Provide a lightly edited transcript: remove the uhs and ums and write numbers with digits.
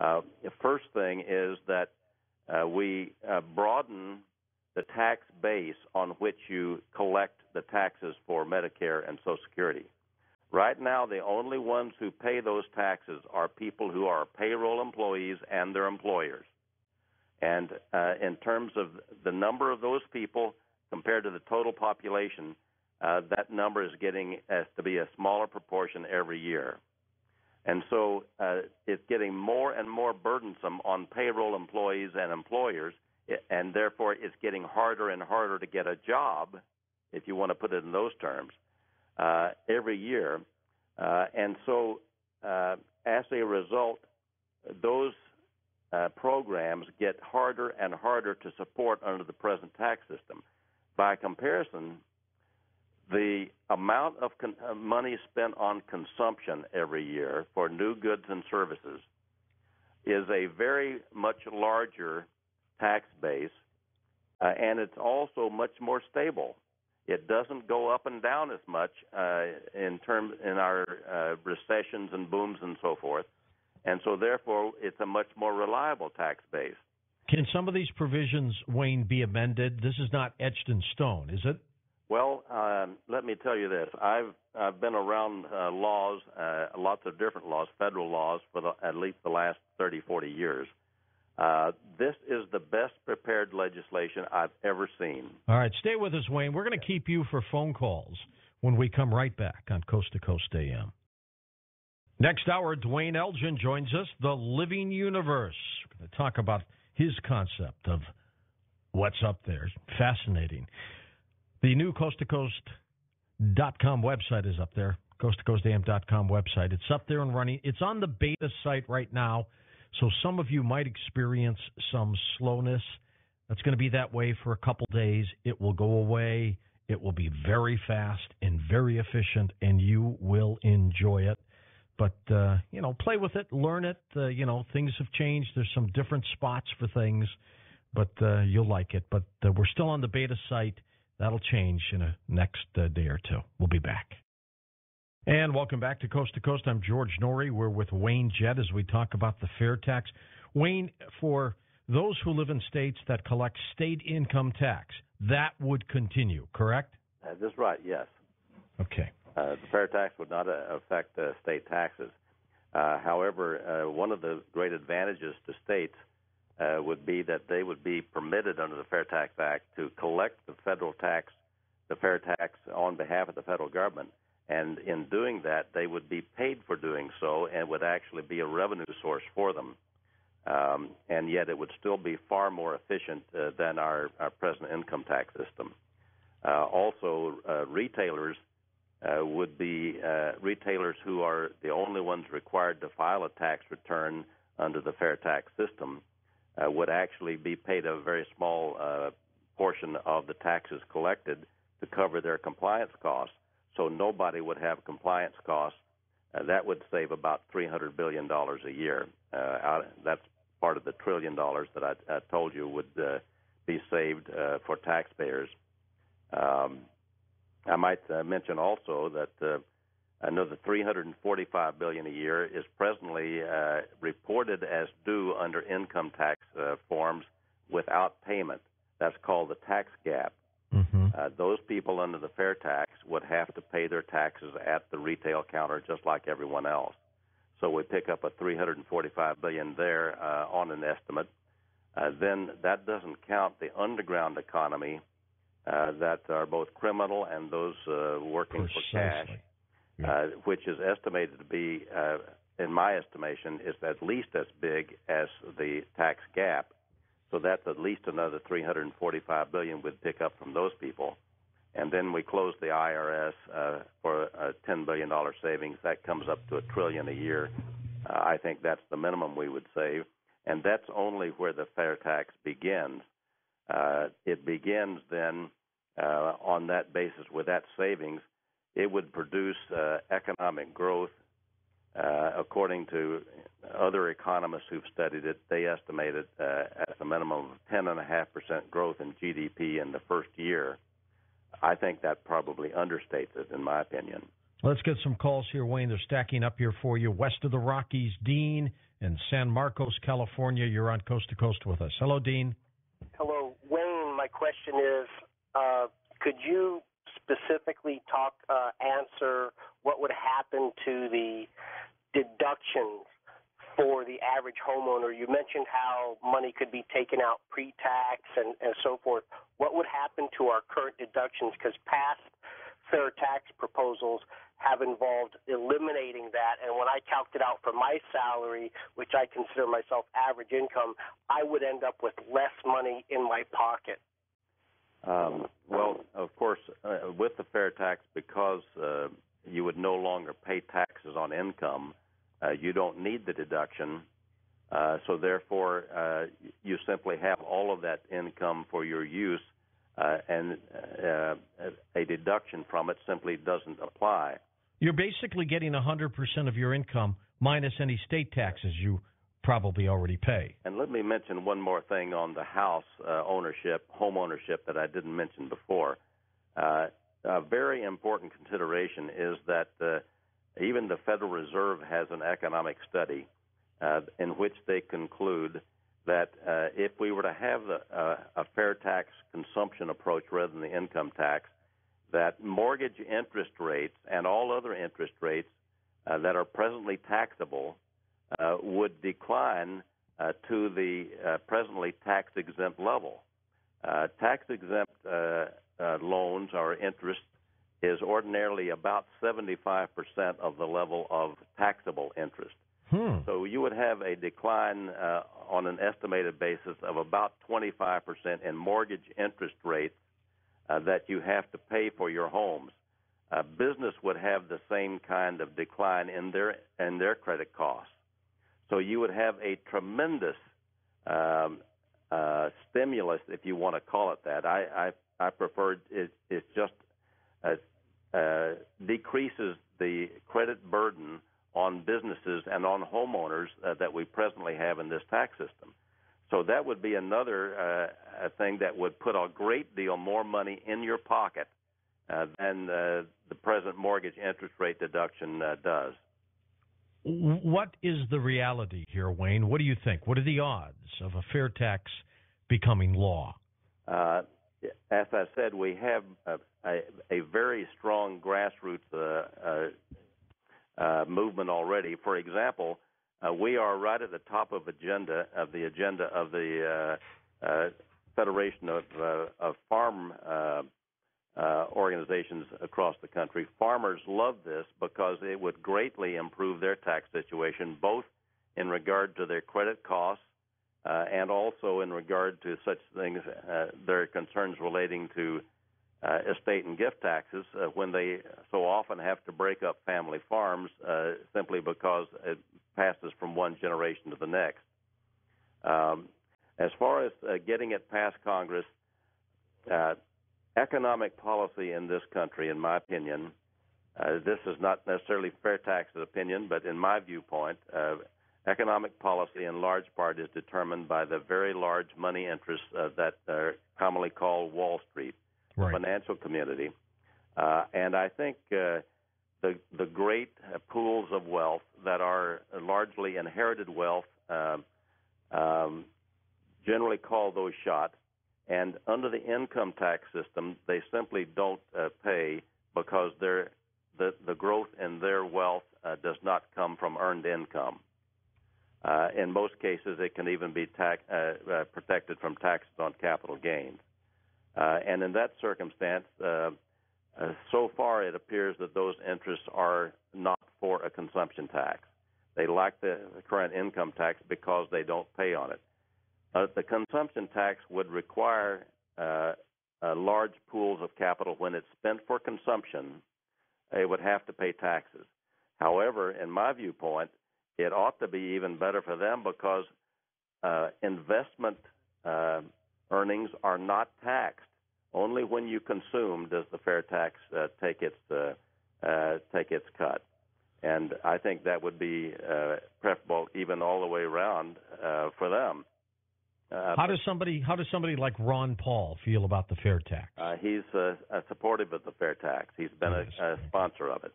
The first thing is that we broaden the tax base on which you collect the taxes for Medicare and Social Security. Right now, the only ones who pay those taxes are people who are payroll employees and their employers. And in terms of the number of those people compared to the total population, that number is getting to be a smaller proportion every year. And so it's getting more and more burdensome on payroll employees and employers, and therefore it's getting harder and harder to get a job, if you want to put it in those terms, every year. And so as a result, those programs get harder and harder to support under the present tax system. By comparison, the amount of money spent on consumption every year for new goods and services is a very much larger tax base, and it's also much more stable. It doesn't go up and down as much in our recessions and booms and so forth, and so therefore it's a much more reliable tax base. Can some of these provisions, Wayne, be amended? This is not etched in stone, is it? Well, let me tell you this. I've been around laws, lots of different laws, federal laws, for at least the last 30, 40 years. This is the best prepared legislation I've ever seen. All right, stay with us, Wayne. We're going to keep you for phone calls when we come right back on Coast to Coast AM. Next hour, Dwayne Elgin joins us, The Living Universe. We're going to talk about his concept of what's up there. Fascinating. The new coasttocoast.com website is up there, coasttocoastam.com website. It's up there and running. It's on the beta site right now, so some of you might experience some slowness. That's going to be that way for a couple days. It will go away. It will be very fast and very efficient, and you will enjoy it. But, play with it, learn it. Things have changed. There's some different spots for things, but you'll like it. But we're still on the beta site. That'll change in the next day or two. We'll be back. And welcome back to Coast to Coast. I'm George Norrie. We're with Wayne Jett as we talk about the fair tax. Wayne, for those who live in states that collect state income tax, that would continue, correct? That's right, yes. Okay. The fair tax would not affect state taxes. However, one of the great advantages to states would be that they would be permitted under the Fair Tax Act to collect the fair tax on behalf of the federal government. And in doing that, they would be paid for doing so and would actually be a revenue source for them. And yet it would still be far more efficient than our present income tax system. Also, retailers would be retailers who are the only ones required to file a tax return under the fair tax system would actually be paid a very small portion of the taxes collected to cover their compliance costs. So nobody would have compliance costs. That would save about $300 billion a year. That's part of the $1 trillion that I told you would be saved for taxpayers. I might mention also that another $345 billion a year is presently reported as due under income tax forms without payment. That's called the tax gap. Mm-hmm. Those people under the fair tax would have to pay their taxes at the retail counter just like everyone else. So we pick up a $345 billion there on an estimate. Then that doesn't count the underground economy that are both criminal and those working for cash, which is estimated to be, in my estimation, is at least as big as the tax gap. So that's at least another $345 billion we'd pick up from those people. And then we close the IRS for a $10 billion savings. That comes up to $1 trillion a year. I think that's the minimum we would save. And that's only where the fair tax begins. It begins then on that basis with that savings. It would produce economic growth. According to other economists who've studied it, they estimate it as a minimum of 10.5% growth in GDP in the first year. I think that probably understates it, in my opinion. Let's get some calls here, Wayne. They're stacking up here for you. West of the Rockies, Dean in San Marcos, California. You're on Coast to Coast with us. Hello, Dean. Hello, Wayne. My question is, could you specifically answer what would happen to the deductions for the average homeowner? You mentioned how money could be taken out pre-tax and so forth. What would happen to our current deductions? Because past fair tax proposals have involved eliminating that, and when I calculate out for my salary, which I consider myself average income, I would end up with less money in my pocket. Well, of course, with the fair tax, because you would no longer pay taxes on income, you don't need the deduction, so therefore you simply have all of that income for your use, and a deduction from it simply doesn't apply. You're basically getting 100% of your income minus any state taxes you probably already pay. And let me mention one more thing on the house home ownership that I didn't mention before. A very important consideration is that even the Federal Reserve has an economic study in which they conclude that if we were to have a fair tax consumption approach rather than the income tax, that mortgage interest rates and all other interest rates that are presently taxable would decline to the presently tax-exempt level. Tax-exempt loans or interest is ordinarily about 75% of the level of taxable interest. So you would have a decline on an estimated basis of about 25% in mortgage interest rates that you have to pay for your homes. Business would have the same kind of decline in their credit costs. So you would have a tremendous stimulus, if you want to call it that. I prefer it just decreases the credit burden on businesses and on homeowners that we presently have in this tax system. So that would be another thing that would put a great deal more money in your pocket than the present mortgage interest rate deduction does. What is the reality here, Wayne? What do you think? What are the odds of a fair tax becoming law? As I said, we have a very strong grassroots movement already. For example, we are right at the top of the agenda of the Federation of Farm organizations across the country. Farmers love this because it would greatly improve their tax situation, both in regard to their credit costs and also in regard to such things, their concerns relating to estate and gift taxes when they so often have to break up family farms simply because it passes from one generation to the next. As far as getting it past Congress, economic policy in this country, in my opinion, this is not necessarily Fair Tax's opinion, but in my viewpoint, economic policy in large part is determined by the very large money interests that are commonly called Wall Street, the financial community. And I think the great pools of wealth that are largely inherited wealth generally call those shots. And under the income tax system, they simply don't pay because the growth in their wealth does not come from earned income. In most cases, it can even be protected from taxes on capital gains. And in that circumstance, so far it appears that those interests are not for a consumption tax. They like the current income tax because they don't pay on it. The consumption tax would require large pools of capital. When it's spent for consumption, it would have to pay taxes. However, in my viewpoint, it ought to be even better for them because investment earnings are not taxed. Only when you consume does the fair tax take its cut. And I think that would be preferable even all the way around for them. How does somebody like Ron Paul feel about the fair tax? He's supportive of the fair tax. He's been a sponsor of it.